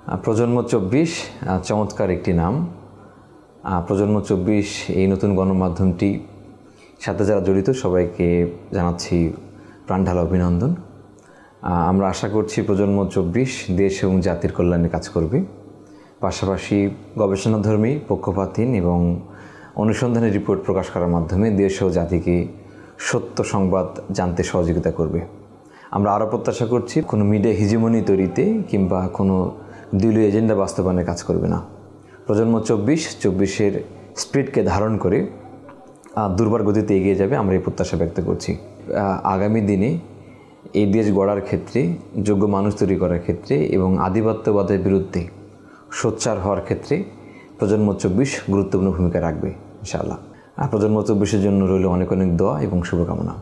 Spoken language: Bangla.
প্রজন্ম ২৪ চমৎকার একটি নাম। প্রজন্ম ২৪ এই নতুন গণমাধ্যমটি সাথে যারা জড়িত সবাইকে জানাচ্ছি প্রাণঢালা অভিনন্দন। আমরা আশা করছি প্রজন্ম ২৪ দেশ এবং জাতির কল্যাণে কাজ করবে, পাশাপাশি গবেষণাধর্মী, পক্ষপাতহীন এবং অনুসন্ধানী রিপোর্ট প্রকাশ করার মাধ্যমে দেশ ও জাতিকে সত্য সংবাদ জানতে সহযোগিতা করবে। আমরা আরও প্রত্যাশা করছি কোনো মিডিয়া হিজিমনি তৈরিতে কিংবা কোনো দলীয় এজেন্ডা বাস্তবায়নে কাজ করবে না। প্রজন্ম ২৪-এর স্পিরিটকে ধারণ করে দুর্বার গতিতে এগিয়ে যাবে, আমরা এই প্রত্যাশা ব্যক্ত করছি। আগামী দিনে এই দেশ গড়ার ক্ষেত্রে, যোগ্য মানুষ তৈরি করার ক্ষেত্রে এবং আধিপত্যবাদের বিরুদ্ধে সোচ্চার হওয়ার ক্ষেত্রে প্রজন্ম ২৪ গুরুত্বপূর্ণ ভূমিকা রাখবে ইনশাআল্লাহ। প্রজন্ম ২৪-এর জন্য রইল অনেক অনেক দোয়া এবং শুভকামনা।